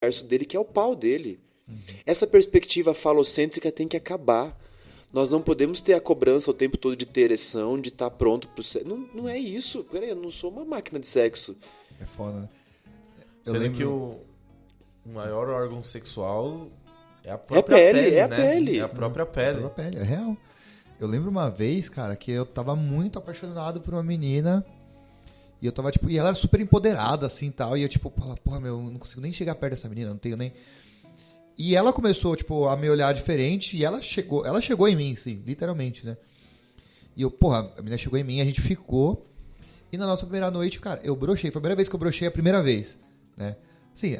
universo dele, que é o pau dele. Essa perspectiva falocêntrica tem que acabar. Nós não podemos ter a cobrança o tempo todo de ter ereção, de estar pronto pro sexo. Não, não é isso. Peraí, eu não sou uma máquina de sexo. É foda, né? Sendo que o maior órgão sexual é a É a própria pele, pele, é a né? pele. É a própria pele. É real. Eu lembro uma vez, cara, que eu tava muito apaixonado por uma menina. E eu tava, tipo, e ela era super empoderada, assim, e tal. E eu, tipo, porra, meu, eu não consigo nem chegar perto dessa menina, não tenho nem... E ela começou, tipo, a me olhar diferente. E ela chegou em mim, assim, literalmente, né? E eu, porra, a menina chegou em mim, a gente ficou. E na nossa primeira noite, cara, eu brochei. Foi a primeira vez que eu brochei, a primeira vez, né? Assim,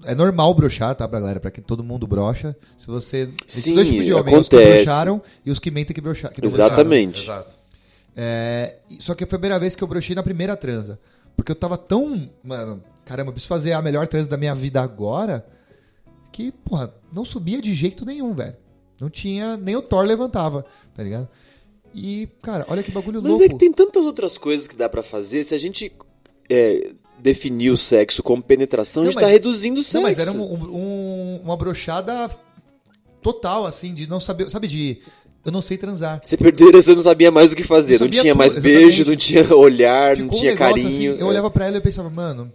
é normal brochar, tá, pra galera? Pra que todo mundo brocha. Se você... Esses Sim, dois tipos de homens, os que acontece. brocharam e os que mentem que brocharam. Exatamente. Exato. Só que foi a primeira vez que eu brochei na primeira transa. Porque eu tava tão... Mano, caramba, eu preciso fazer a melhor transa da minha vida agora... Que, porra, não subia de jeito nenhum, velho. Não tinha... Nem o Thor levantava, tá ligado? E, cara, olha que bagulho louco. Mas é que tem tantas outras coisas que dá pra fazer. Se a gente definir o sexo como penetração, a gente tá reduzindo o sexo. Não, mas era uma brochada total, assim, de não saber... Sabe, de... Eu não sei transar. Você perdeu, você não sabia mais o que fazer. Não tinha mais beijo, não tinha olhar, Ficou não tinha carinho. Assim, eu olhava pra ela e eu pensava, mano...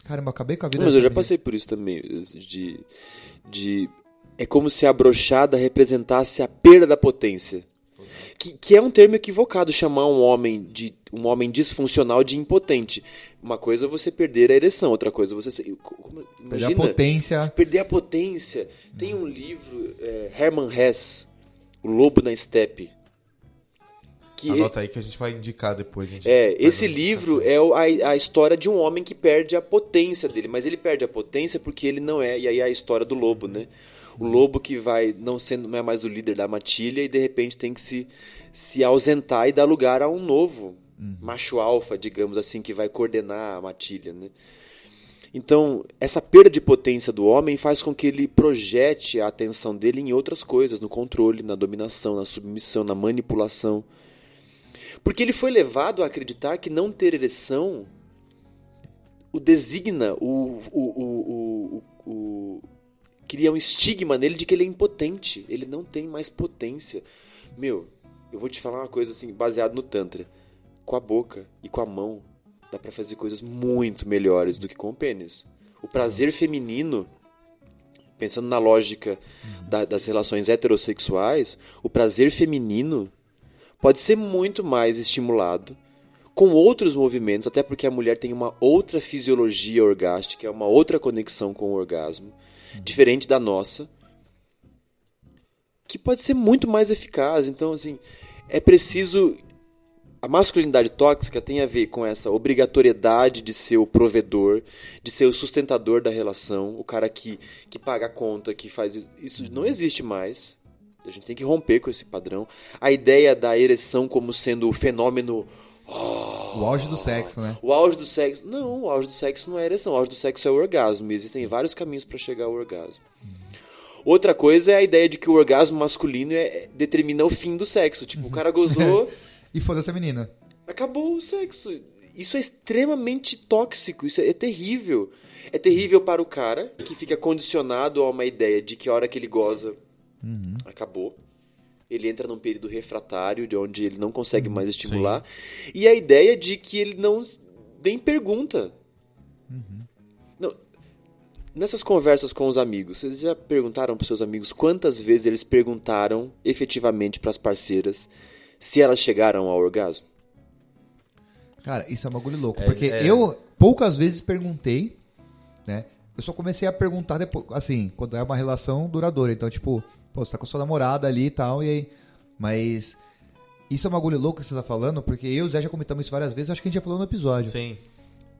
Caramba, eu acabei com a vida Mas eu já menina. passei por isso também. É como se a brochada representasse a perda da potência. Que é um termo equivocado chamar um homem disfuncional de impotente. Uma coisa é você perder a ereção, outra coisa é você... Imagina, Perder a potência. Perder a potência. Tem um livro, Hermann Hesse, O Lobo na Estepe. Anota aí que a gente vai indicar depois. Esse livro é a história de um homem que perde a potência dele, mas ele perde a potência porque ele não é, e aí é a história do lobo, né? O lobo que vai não é mais o líder da matilha e de repente tem que se ausentar e dar lugar a um novo macho alfa, digamos assim, que vai coordenar a matilha, né? Então, essa perda de potência do homem faz com que ele projete a atenção dele em outras coisas, no controle, na dominação, na submissão, na manipulação. Porque ele foi levado a acreditar que não ter ereção o designa, cria um estigma nele de que ele é impotente. Ele não tem mais potência. Meu, eu vou te falar uma coisa assim, baseado no Tantra. Com a boca e com a mão, dá pra fazer coisas muito melhores do que com o pênis. O prazer feminino, pensando na lógica das relações heterossexuais, o prazer feminino pode ser muito mais estimulado com outros movimentos, até porque a mulher tem uma outra fisiologia orgástica, uma outra conexão com o orgasmo, diferente da nossa, que pode ser muito mais eficaz. Então, assim, é preciso... A masculinidade tóxica tem a ver com essa obrigatoriedade de ser o provedor, de ser o sustentador da relação, o cara que paga a conta, que faz isso. Isso não existe mais. A gente tem que romper com esse padrão. A ideia da ereção como sendo o fenômeno... O auge do sexo, né? O auge do sexo... Não, o auge do sexo não é a ereção. O auge do sexo é o orgasmo. E existem vários caminhos para chegar ao orgasmo. Outra coisa é a ideia de que o orgasmo masculino determina o fim do sexo. Tipo, o cara gozou... E foda-se a menina. Acabou o sexo. Isso é extremamente tóxico. Isso é terrível. É terrível para o cara que fica condicionado a uma ideia de que a hora que ele goza... Acabou. Ele entra num período refratário, de onde ele não consegue mais estimular. Sim. E a ideia de que ele não nem pergunta. Não, nessas conversas com os amigos, vocês já perguntaram para os seus amigos quantas vezes eles perguntaram efetivamente para as parceiras se elas chegaram ao orgasmo? Cara, isso é um bagulho louco. Porque eu poucas vezes perguntei, né? Eu só comecei a perguntar depois, assim, quando é uma relação duradoura. Então, tipo, pô, você tá com a sua namorada ali e tal, e aí... Mas isso é um bagulho louco que você tá falando, porque eu e o Zé já comentamos isso várias vezes, acho que a gente já falou no episódio. Sim.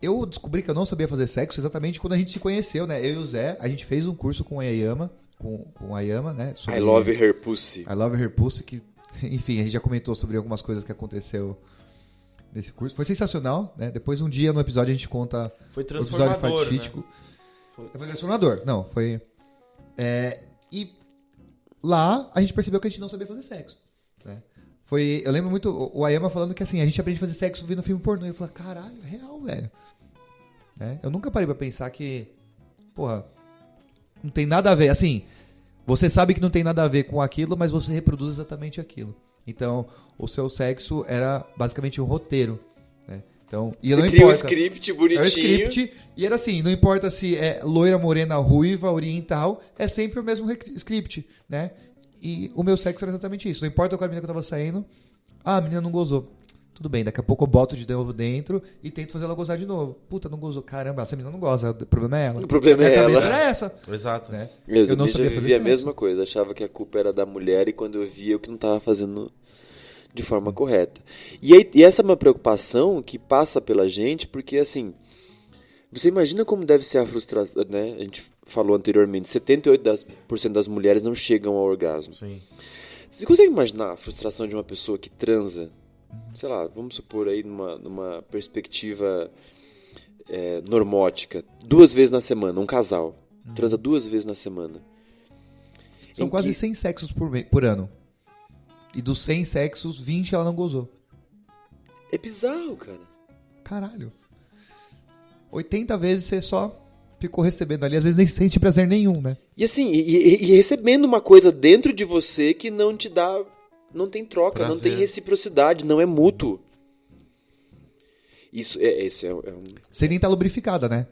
Eu descobri que eu não sabia fazer sexo exatamente quando a gente se conheceu, né? Eu e o Zé, a gente fez um curso com a Ayama, com a Ayama, né? I Love Her Pussy. I Love Her Pussy, que, enfim, a gente já comentou sobre algumas coisas que aconteceu nesse curso. Foi sensacional, né? Depois um dia no episódio a gente conta foi o episódio fatídico. Né? Foi transformador. Não, foi... E lá a gente percebeu que a gente não sabia fazer sexo, né? Eu lembro muito o Ayama falando que assim, a gente aprende a fazer sexo vendo filme pornô. E eu falei, caralho, é real, velho. Eu nunca parei pra pensar que porra, não tem nada a ver. Assim, você sabe que não tem nada a ver com aquilo, mas você reproduz exatamente aquilo. Então, o seu sexo era basicamente um roteiro, né? Então, e Você não cria um importa. script bonitinho. É um script, e era assim, não importa se é loira, morena, ruiva, oriental, é sempre o mesmo script, né? E o meu sexo era exatamente isso. Não importa qual a menina que eu tava saindo, a menina não gozou. Tudo bem, daqui a pouco eu boto de novo dentro e tento fazer ela gozar de novo. Puta, não gozou. Caramba, essa menina não goza, o problema é ela. O problema é Minha cabeça ela. era essa. Exato. Né? Eu não também já sabia fazer vivia a sexo. mesma coisa. Achava que a culpa era da mulher e quando eu via eu que não estava fazendo de forma correta. E essa é uma preocupação que passa pela gente, porque assim, você imagina como deve ser a frustração, né? A gente falou anteriormente, 78% das mulheres não chegam ao orgasmo. Sim. Você consegue imaginar a frustração de uma pessoa que transa, sei lá, vamos supor aí numa perspectiva normótica, 2 vezes na semana, um casal transa 2 vezes na semana. São quase 100 sexos por ano. E dos 100 sexos, 20 ela não gozou. É bizarro, cara. Caralho. 80 vezes você só ficou recebendo ali, às vezes nem sente prazer nenhum, né? E assim, e recebendo uma coisa dentro de você que não te dá, não tem troca, prazer. não tem reciprocidade, não é mútuo. Esse é um... Sem nem estar lubrificada, né?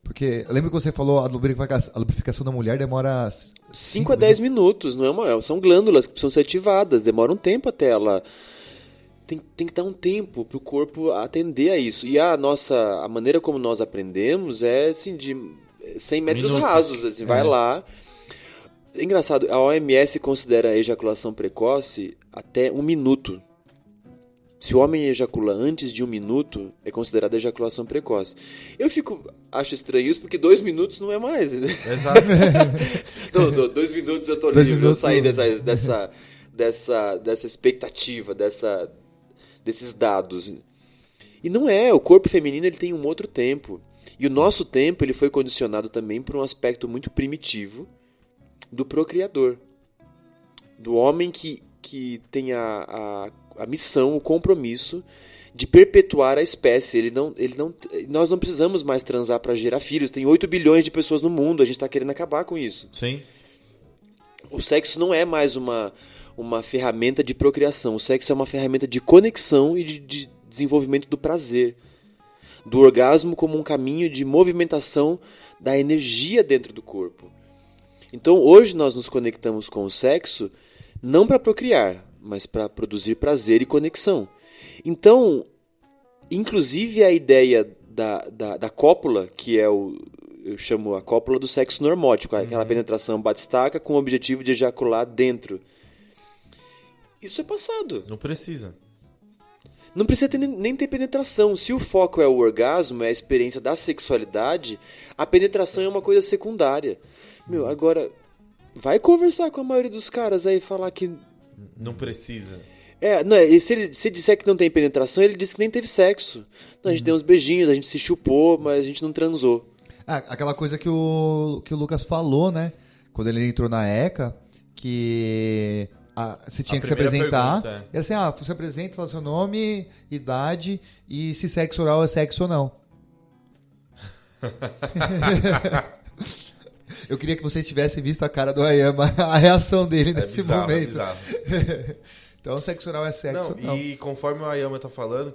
Porque, lembra que você falou, a lubrificação da mulher demora 5 a 10 minutos, não é são glândulas que precisam ser ativadas, demora um tempo até ela... Tem que dar um tempo pro corpo atender a isso. E a maneira como nós aprendemos é assim, de 100 metros rasos, assim, vai lá. É engraçado, a OMS considera a ejaculação precoce até 1 minuto. Se o homem ejacula antes de 1 minuto, é considerada ejaculação precoce. Acho estranho isso, porque 2 minutos não é mais. Né? Exato. Não, 2 minutos eu tô livre, eu saí dessa expectativa, desses dados. E não é, o corpo feminino ele tem um outro tempo. E o nosso tempo ele foi condicionado também por um aspecto muito primitivo do procriador. Do homem que tem a missão, o compromisso de perpetuar a espécie. Nós não precisamos mais transar para gerar filhos. Tem 8 bilhões de pessoas no mundo, a gente está querendo acabar com isso. Sim. O sexo não é mais uma ferramenta de procriação. O sexo é uma ferramenta de conexão e de desenvolvimento do prazer. Do orgasmo como um caminho de movimentação da energia dentro do corpo. Então, hoje nós nos conectamos com o sexo não para procriar, mas para produzir prazer e conexão. Então, inclusive a ideia da cópula, que eu chamo a cópula do sexo normótico, aquela penetração batistaca com o objetivo de ejacular dentro. Isso é passado. Não precisa. Não precisa nem ter penetração. Se o foco é o orgasmo, é a experiência da sexualidade, a penetração é uma coisa secundária. Agora, vai conversar com a maioria dos caras aí e falar que... Não precisa. Se ele disser que não tem penetração, ele diz que nem teve sexo. Não, a gente deu uns beijinhos, a gente se chupou, mas a gente não transou. Aquela coisa que o Lucas falou, né? Quando ele entrou na ECA, que... você tinha que se apresentar. Pergunta, E assim, você apresenta, fala seu nome, idade e se sexo oral é sexo ou não. Eu queria que vocês tivessem visto a cara do Ayama, a reação dele nesse momento. É bizarro. Então, sexo oral é sexo ou não. E conforme o Ayama tá falando,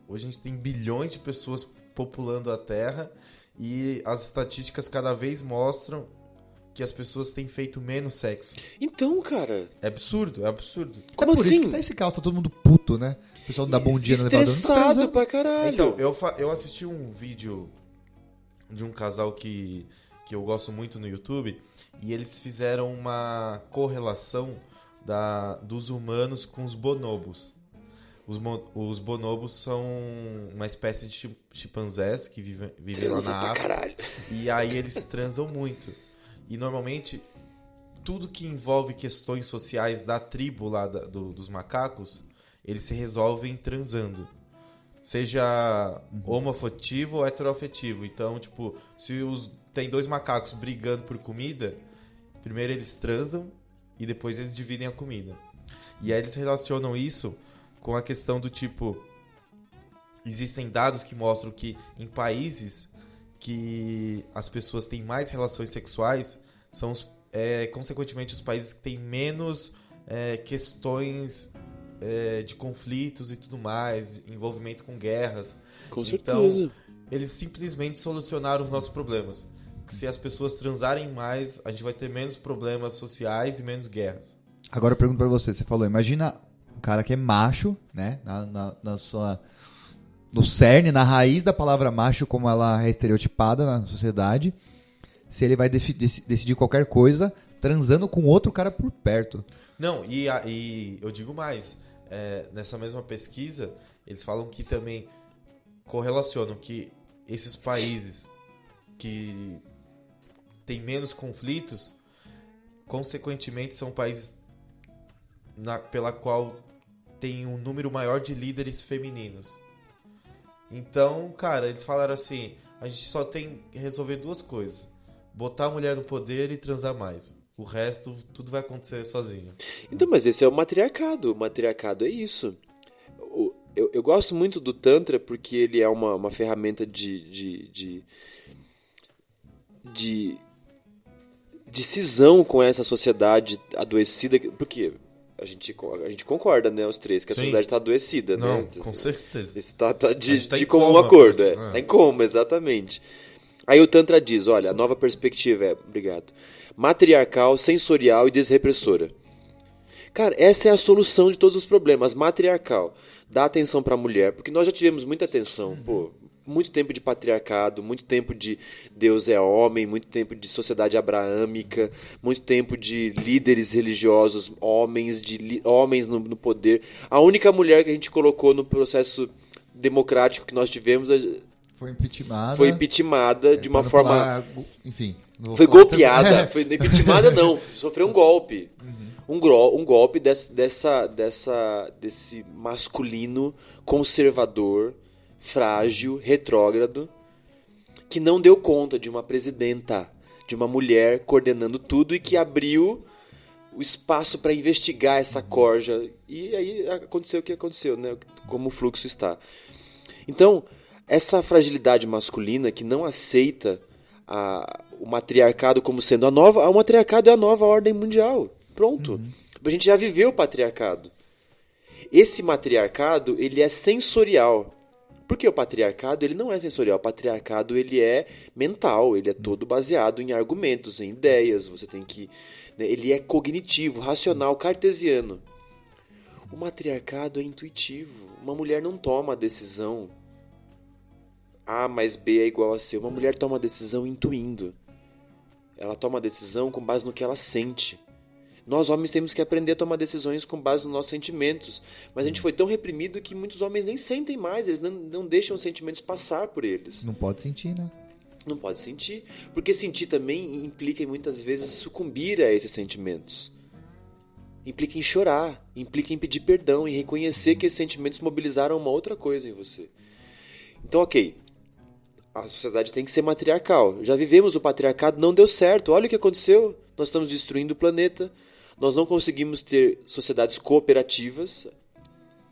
hoje a gente tem bilhões de pessoas populando a Terra e as estatísticas cada vez mostram que as pessoas têm feito menos sexo. Então, cara... É absurdo. Como assim? Isso que tá esse caos, tá todo mundo puto, né? O pessoal não dá bom dia no elevador. Estressado pra caralho. Então, eu assisti um vídeo de um casal que eu gosto muito no YouTube e eles fizeram uma correlação dos humanos com os bonobos. Os bonobos são uma espécie de chimpanzés que vivem lá na África. Caralho. E aí eles transam muito. E normalmente, tudo que envolve questões sociais da tribo lá dos macacos, eles se resolvem transando. Seja homoafetivo ou heteroafetivo. Então, se tem 2 macacos brigando por comida, primeiro eles transam e depois eles dividem a comida. E aí eles relacionam isso com a questão do existem dados que mostram que em países que as pessoas têm mais relações sexuais são, consequentemente, os países que têm menos questões de conflitos e tudo mais, envolvimento com guerras. Com Então, certeza. eles simplesmente solucionaram os nossos problemas. Que se as pessoas transarem mais, a gente vai ter menos problemas sociais e menos guerras. Agora eu pergunto pra você, você falou, imagina um cara que é macho, né? No cerne, na raiz da palavra macho, como ela é estereotipada na sociedade, se ele vai decidir qualquer coisa transando com outro cara por perto. Não, e eu digo mais, nessa mesma pesquisa, eles falam que também correlacionam que esses países que têm menos conflitos, consequentemente, são países pela qual tem um número maior de líderes femininos. Então, cara, eles falaram assim, a gente só tem que resolver duas coisas. Botar a mulher no poder e transar mais. O resto, tudo vai acontecer sozinho. Então, mas esse é o matriarcado. O matriarcado é isso. Eu gosto muito do Tantra porque ele é uma ferramenta de cisão com essa sociedade adoecida. Porque a gente concorda, né, os três, que a Sim. sociedade está adoecida, Não, né? com certeza. Isso tá A gente tá de em comum coma, acordo. praticamente. Tá em coma, exatamente. Aí o Tantra diz, olha, a nova perspectiva obrigado, matriarcal, sensorial e desrepressora. Cara, essa é a solução de todos os problemas. Matriarcal, dá atenção pra mulher, porque nós já tivemos muita atenção, pô, muito tempo de patriarcado, muito tempo de Deus é homem, muito tempo de sociedade abraâmica, muito tempo de líderes religiosos, homens no poder. A única mulher que a gente colocou no processo democrático que nós tivemos Foi impeachmentada de uma pra não forma... falar, enfim. não vou Foi falar golpeada. tanto. Foi impeachmentada não, sofreu um golpe. Um golpe desse masculino conservador, frágil, retrógrado, que não deu conta de uma presidenta, de uma mulher coordenando tudo e que abriu o espaço para investigar essa corja. E aí aconteceu o que aconteceu, né? Como o fluxo está. Então, essa fragilidade masculina que não aceita o matriarcado como sendo o matriarcado é a nova ordem mundial. Pronto. A gente já viveu o patriarcado. Esse matriarcado, ele é sensorial. Porque o patriarcado, ele não é sensorial. O patriarcado, ele é mental. Ele é todo baseado em argumentos, em ideias. Você tem que... né, ele é cognitivo, racional, cartesiano. O matriarcado é intuitivo. Uma mulher não toma a decisão A mais B é igual a C. Uma mulher toma a decisão intuindo. Ela toma a decisão com base no que ela sente. Nós, homens, temos que aprender a tomar decisões com base nos nossos sentimentos. Mas a gente foi tão reprimido que muitos homens nem sentem mais. Eles não deixam os sentimentos passar por eles. Não pode sentir, né? Não pode sentir. Porque sentir também implica, em muitas vezes, sucumbir a esses sentimentos. Implica em chorar. Implica em pedir perdão. Em reconhecer que esses sentimentos mobilizaram uma outra coisa em você. Então, ok. A sociedade tem que ser matriarcal. Já vivemos o patriarcado, não deu certo. Olha o que aconteceu. Nós estamos destruindo o planeta. Nós não conseguimos ter sociedades cooperativas.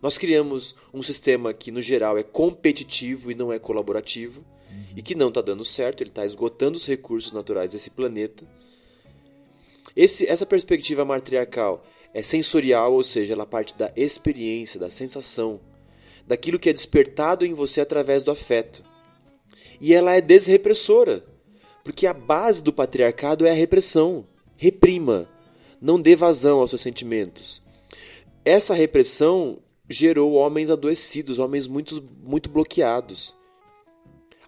Nós criamos um sistema que, no geral, é competitivo e não é colaborativo. E que não está dando certo. Ele está esgotando os recursos naturais desse planeta. Essa perspectiva matriarcal é sensorial, ou seja, ela parte da experiência, da sensação, daquilo que é despertado em você através do afeto. E ela é desrepressora, porque a base do patriarcado é a repressão. Reprima, não dê vazão aos seus sentimentos. Essa repressão gerou homens adoecidos, homens muito bloqueados.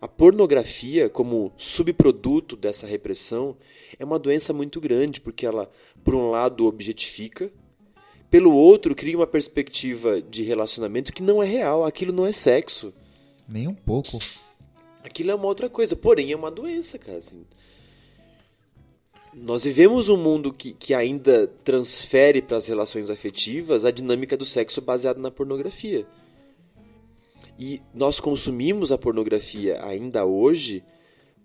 A pornografia, como subproduto dessa repressão, é uma doença muito grande, porque ela, por um lado, objetifica, pelo outro, cria uma perspectiva de relacionamento que não é real, aquilo não é sexo. Nem um pouco. Aquilo é uma outra coisa, porém é uma doença, cara. Assim. Nós vivemos um mundo que ainda transfere para as relações afetivas a dinâmica do sexo baseado na pornografia. E nós consumimos a pornografia ainda hoje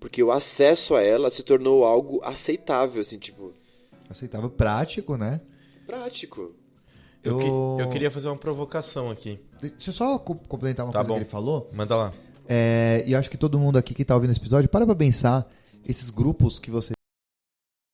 porque o acesso a ela se tornou algo aceitável, assim, tipo... Aceitável, prático, né? Prático. Eu queria fazer uma provocação aqui. Deixa eu só complementar uma Tá coisa bom. que ele falou. Manda lá. E eu acho que todo mundo aqui que tá ouvindo esse episódio, para pra pensar, esses grupos que você